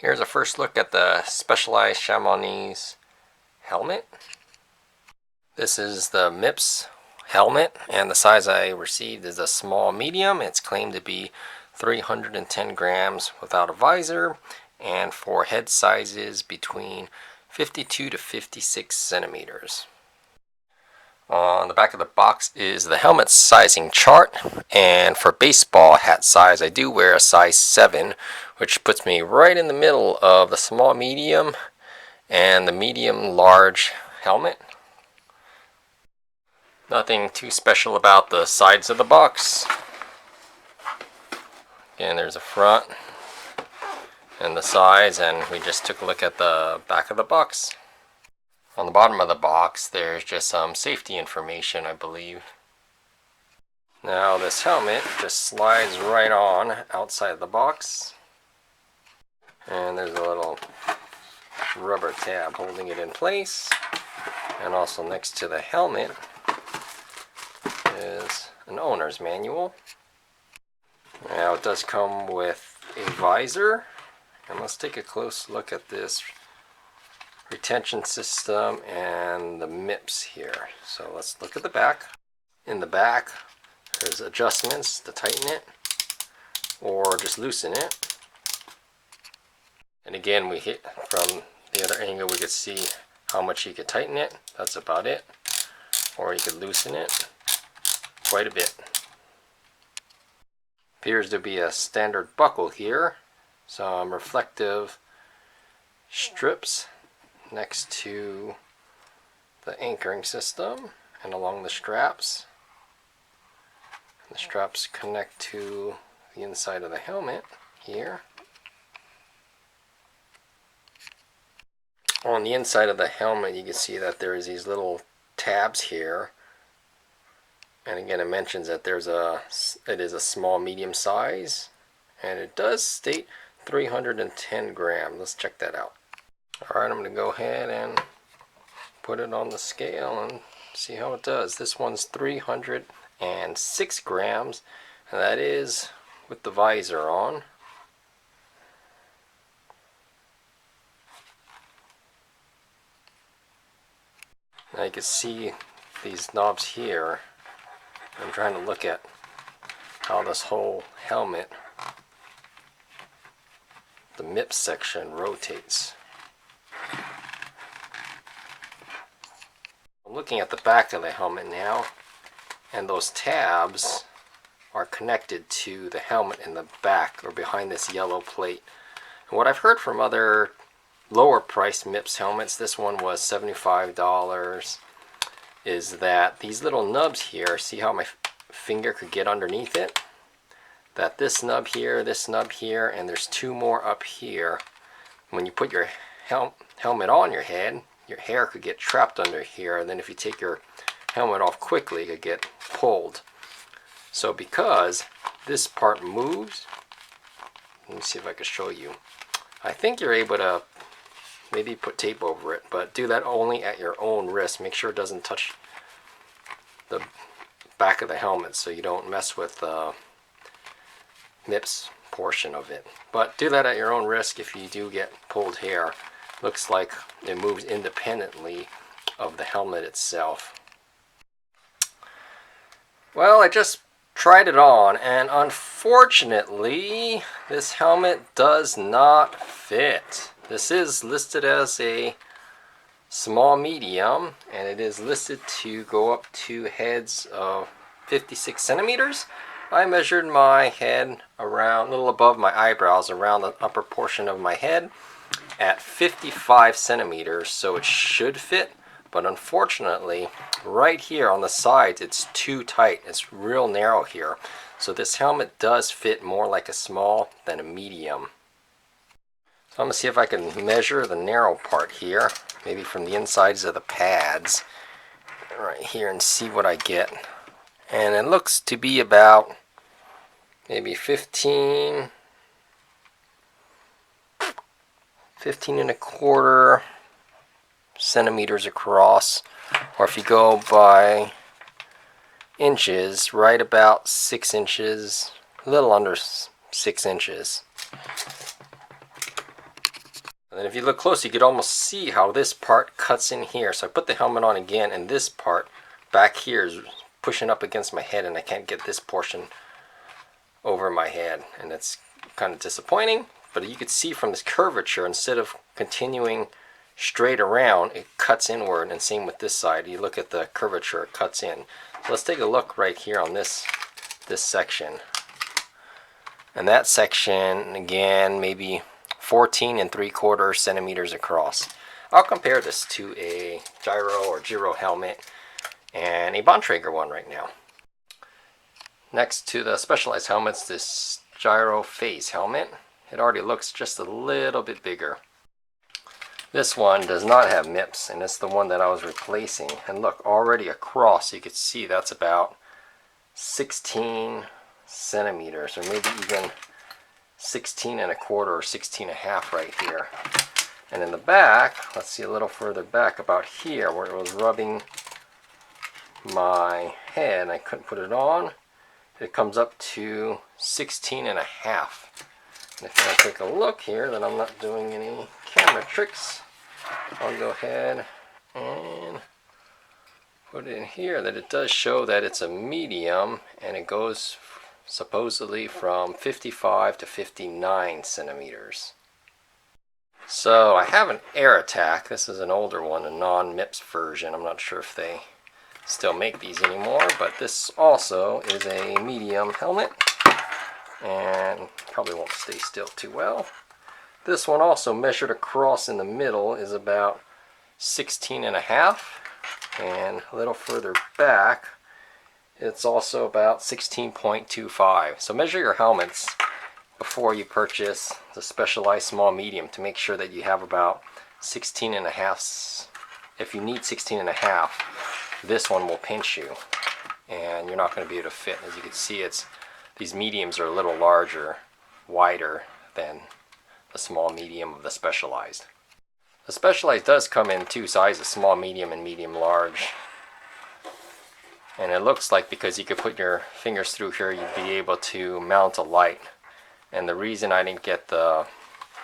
Here's a first look at the Specialized Chamonix helmet. This is the MIPS helmet, and the size I received is a small medium. It's claimed to be 310 grams without a visor, and for head sizes between 52 to 56 centimeters. On the back of the box is the helmet sizing chart, and for baseball hat size I do wear a size 7, which puts me right in the middle of the small medium and the medium large helmet. Nothing too special about the sides of the box. Again, there's a front and the sides, and we just took a look at the back of the box. On the bottom of the box there's just some safety information, I believe. Now this helmet just slides right on outside the box, and there's a little rubber tab holding it in place, and also next to the helmet is an owner's manual. Now it does come with a visor, and let's take a close look at this retention system and the MIPS here. So let's look at the back. In the back there's adjustments to tighten it or just loosen it. And again, we hit from the other angle, we could see how much you could tighten it. That's about it. Or you could loosen it quite a bit. Appears to be a standard buckle here. Some reflective strips next to the anchoring system and along the straps. The straps connect to the inside of the helmet here. On the inside of the helmet you can see that there's these little tabs here, and again it mentions that it is a small medium size, and it does state 310 grams. Let's check that out. Alright, I'm going to go ahead and put it on the scale and see how it does. This one's 306 grams, and that is with the visor on. Now you can see these knobs here. I'm trying to look at how this whole helmet, the MIPS section, rotates. I'm looking at the back of the helmet now, and those tabs are connected to the helmet in the back or behind this yellow plate. And what I've heard from other lower priced MIPS helmets, this one was $75, is that these little nubs here, see how my finger could get underneath it? That this nub here, and there's two more up here. When you put your helmet on your head, your hair could get trapped under here, and then if you take your helmet off quickly, it could get pulled. So because this part moves, let me see if I can show you. I think you're able to maybe put tape over it, but do that only at your own risk. Make sure it doesn't touch the back of the helmet so you don't mess with the MIPS portion of it. But do that at your own risk if you do get pulled hair. Looks like it moves independently of the helmet itself. Well, I just tried it on, and unfortunately this helmet does not fit. This is listed as a small medium, and it is listed to go up to heads of 56 centimeters. I measured my head around a little above my eyebrows, around the upper portion of my head, at 55 centimeters, so it should fit. But unfortunately, right here on the sides, it's too tight. It's real narrow here. So this helmet does fit more like a small than a medium. So I'm going to see if I can measure the narrow part here, maybe from the insides of the pads, right here, and see what I get. And it looks to be about maybe 15 and a quarter centimeters across, or if you go by inches, right about 6 inches, a little under 6 inches. And then if you look close, you could almost see how this part cuts in here. So I put the helmet on again, and this part back here is pushing up against my head, and I can't get this portion over my head, and it's kind of disappointing. But you could see from this curvature, instead of continuing straight around, it cuts inward, and same with this side. You look at the curvature, it cuts in. So let's take a look right here on this section. And that section, again, maybe 14 3/4 centimeters across. I'll compare this to a gyro or gyro helmet and a Bontrager one right now. Next to the Specialized helmets, this gyro phase helmet. It already looks just a little bit bigger. This one does not have MIPS, and it's the one that I was replacing. And look, already across, you could see that's about 16 centimeters, or maybe even 16 1/4 or 16 1/2 right here. And in the back, let's see a little further back, about here where it was rubbing my head, I couldn't put it on, it comes up to 16 1/2. And if I take a look here, that I'm not doing any camera tricks, I'll go ahead and put it in here that it does show that it's a medium, and it goes supposedly from 55 to 59 centimeters. So I have an Air Attack. This is an older one, a non-MIPS version. I'm not sure if they still make these anymore, but this also is a medium helmet, and probably won't stay still too well. This one also, measured across in the middle, is about 16 1/2, and a little further back it's also about 16.25. So measure your helmets before you purchase the Specialized small medium to make sure that you have about 16 1/2. If you need 16 1/2, this one will pinch you and you're not going to be able to fit. As you can see, these mediums are a little larger, wider than the small medium of the Specialized. The Specialized does come in two sizes, small medium and medium large. And it looks like, because you could put your fingers through here, you'd be able to mount a light. And the reason I didn't get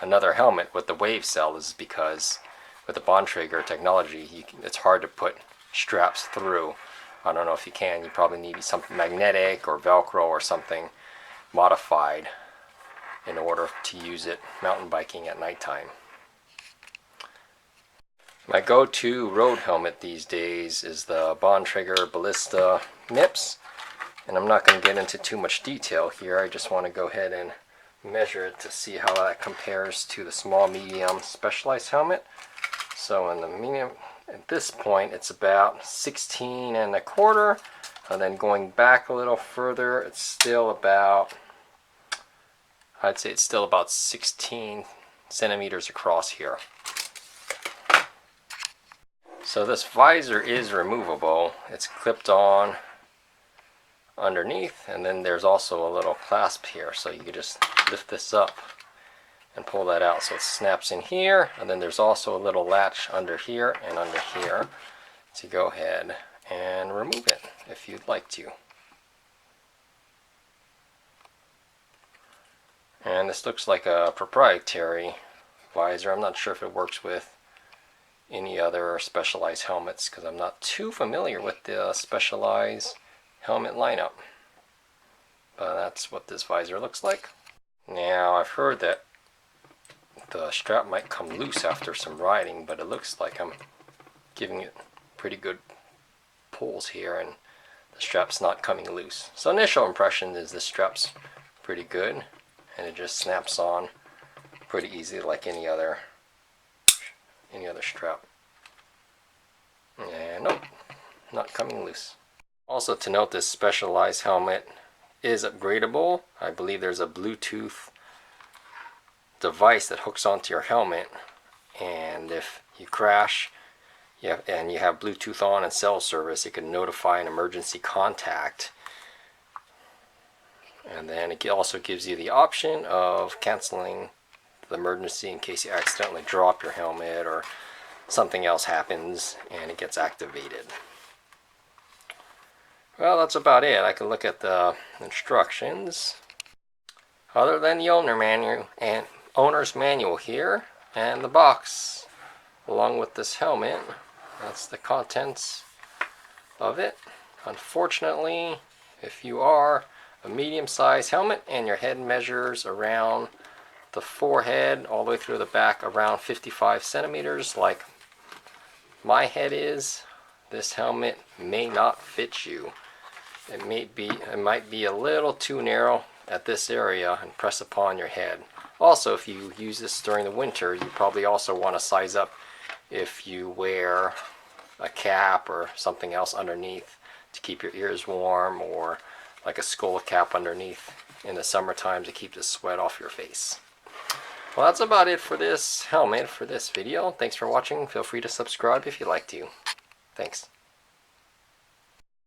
another helmet with the wave cell is because with the Bontrager technology, it's hard to put straps through. I don't know if you can. You probably need something magnetic or Velcro or something modified in order to use it mountain biking at nighttime. My go-to road helmet these days is the Bontrager Ballista MIPS, and I'm not going to get into too much detail here. I just want to go ahead and measure it to see how that compares to the small medium Specialized helmet. So in the medium, at this point, it's about 16 1/4, and then going back a little further, it's still about, I'd say it's still about 16 centimeters across here. So this visor is removable. It's clipped on underneath, and then there's also a little clasp here, so you can just lift this up and pull that out so it snaps in here. And then there's also a little latch under here and under here, so go ahead and remove it if you'd like to. And this looks like a proprietary visor. I'm not sure if it works with any other Specialized helmets, because I'm not too familiar with the Specialized helmet lineup. But that's what this visor looks like. Now, I've heard that the strap might come loose after some riding, but it looks like I'm giving it pretty good pulls here and the strap's not coming loose. So initial impression is the strap's pretty good, and it just snaps on pretty easy like any other strap. And nope, not coming loose. Also to note, this Specialized helmet is upgradable. I believe there's a Bluetooth device that hooks onto your helmet, and if you crash and you have Bluetooth on and cell service, it can notify an emergency contact. And then it also gives you the option of canceling the emergency in case you accidentally drop your helmet or something else happens and it gets activated. Well, that's about it. I can look at the instructions. Other than the owner's manual here, And the box, along with this helmet, that's the contents of it. Unfortunately, if you are a medium-sized helmet and your head measures around the forehead all the way through the back around 55 centimeters like my head is, this helmet may not fit you. It might be a little too narrow at this area and press upon your head. Also, if you use this during the winter, you probably also want to size up if you wear a cap or something else underneath to keep your ears warm, or like a skull cap underneath in the summertime to keep the sweat off your face. Well, that's about it for this helmet, for this video. Thanks for watching. Feel free to subscribe if you'd like to. Thanks.